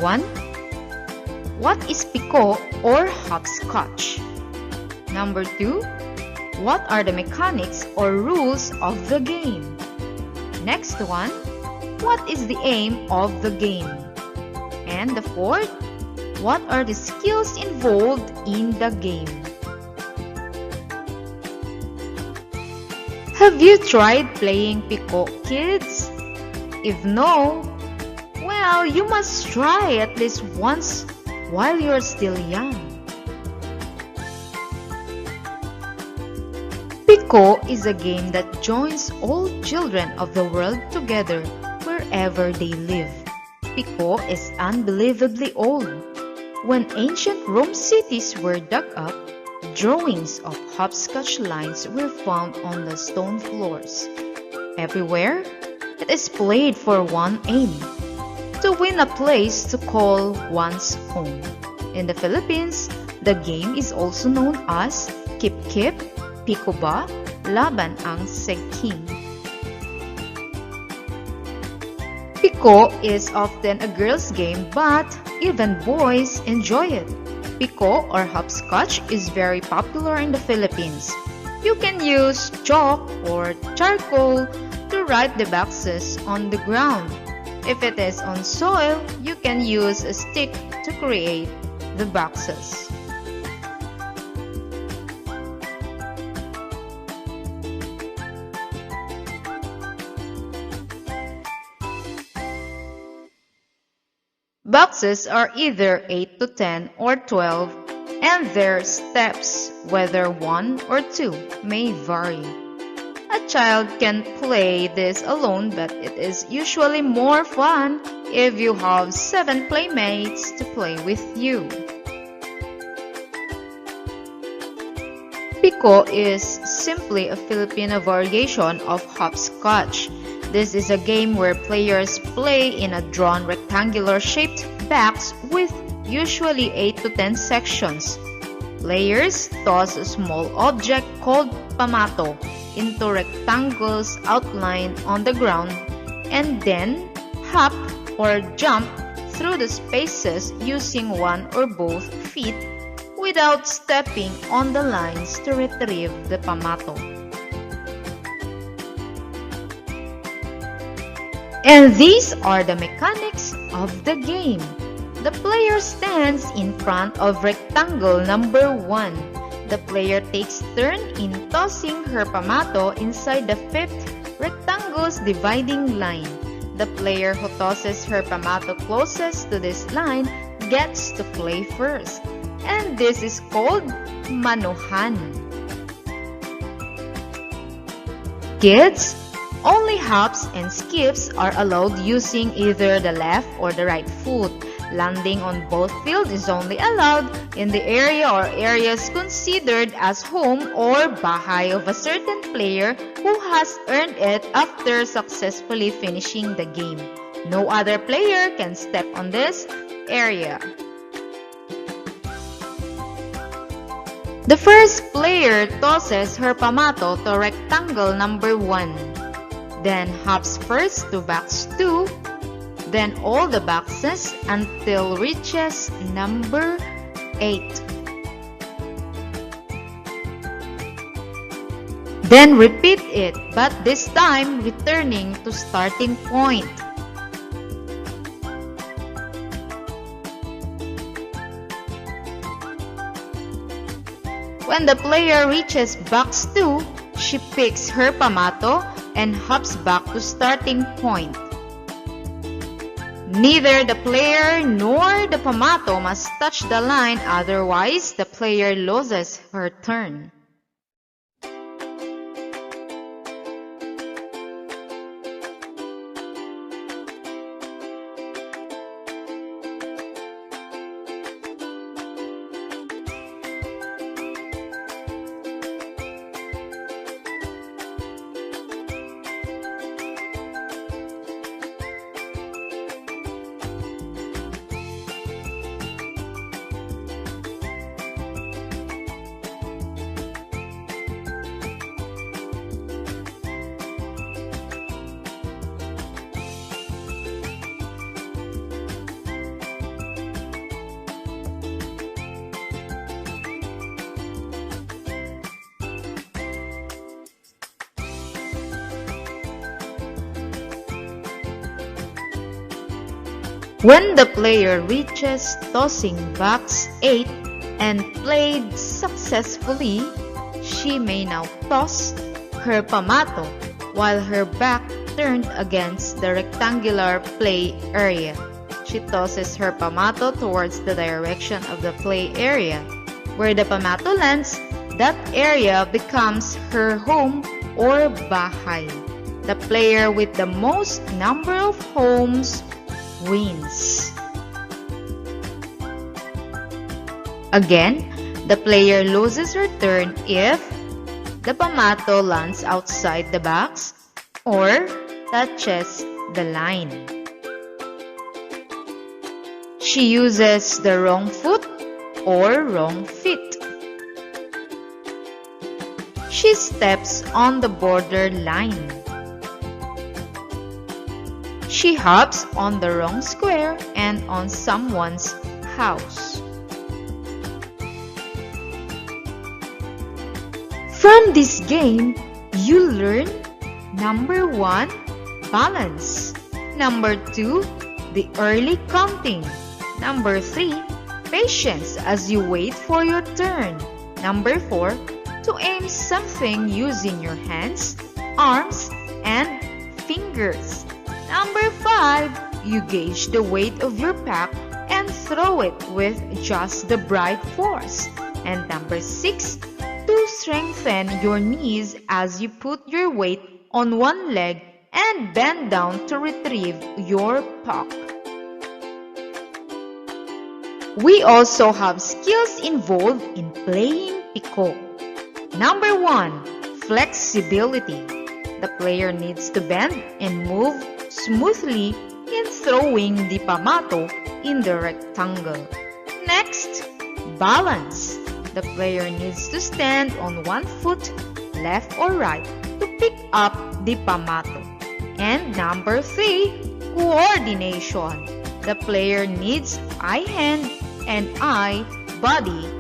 1. What is PIKO or hopscotch? Number 2. What are the mechanics or rules of the game? Next one. What is the aim of the game? And the fourth. What are the skills involved in the game? Have you tried playing PIKO, kids? If no, well, you must try at least once while you're still young. PIKO is a game that joins all children of the world together wherever they live. PIKO is unbelievably old. When ancient Rome cities were dug up, drawings of hopscotch lines were found on the stone floors. Everywhere, it is played for one aim: to win a place to call one's home. In the Philippines, the game is also known as Kip-Kip, PIKO ba, Laban ang Segking. PIKO is often a girl's game, but even boys enjoy it. PIKO or hopscotch is very popular in the Philippines. You can use chalk or charcoal to write the boxes on the ground. If it is on soil, you can use a stick to create the boxes. Boxes are either 8 to 10 or 12, and their steps, whether 1 or 2, may vary. A child can play this alone, but it is usually more fun if you have 7 playmates to play with you. PIKO is simply a Filipino variation of hopscotch. This is a game where players play in a drawn rectangular-shaped box with usually 8 to 10 sections. Players toss a small object called pamato into rectangles outlined on the ground and then hop or jump through the spaces using one or both feet without stepping on the lines to retrieve the pamato. And these are the mechanics of the game. The player stands in front of rectangle number 1. The player takes turn in tossing her pamato inside the 5th rectangle's dividing line. The player who tosses her pamato closest to this line gets to play first. And this is called manuhan. Kids, only hops and skips are allowed using either the left or the right foot. Landing on both fields is only allowed in the area or areas considered as home or bahay of a certain player who has earned it after successfully finishing the game. No other player can step on this area. The first player tosses her pamato to rectangle number 1, then hops first to box 2, then all the boxes until reaches number 8. Then repeat it, but this time returning to starting point. When the player reaches box 2, she picks her pamato and hops back to starting point. Neither the player nor the pamato must touch the line, otherwise the player loses her turn. When the player reaches tossing box 8 and played successfully, she may now toss her pamato while her back turned against the rectangular play area. She tosses her pamato towards the direction of the play area. Where the pamato lands, that area becomes her home or bahay. The player with the most number of homes wins. Again, the player loses her turn if the pamato lands outside the box or touches the line. She uses the wrong foot or wrong feet. She steps on the border line. She hops on the wrong square and on someone's house. From this game, you learn number 1, balance. Number 2, the early counting. Number 3, patience as you wait for your turn. Number 4, to aim something using your hands, arms, and fingers. Number 5, you gauge the weight of your pack and throw it with just the right force. And number 6, to strengthen your knees as you put your weight on one leg and bend down to retrieve your puck. We also have skills involved in playing PIKO. Number 1, flexibility. The player needs to bend and move smoothly in throwing the pamato in the rectangle. Next, balance. The player needs to stand on one foot, left or right, to pick up the pamato. And number 3, coordination. The player needs eye-hand and eye-body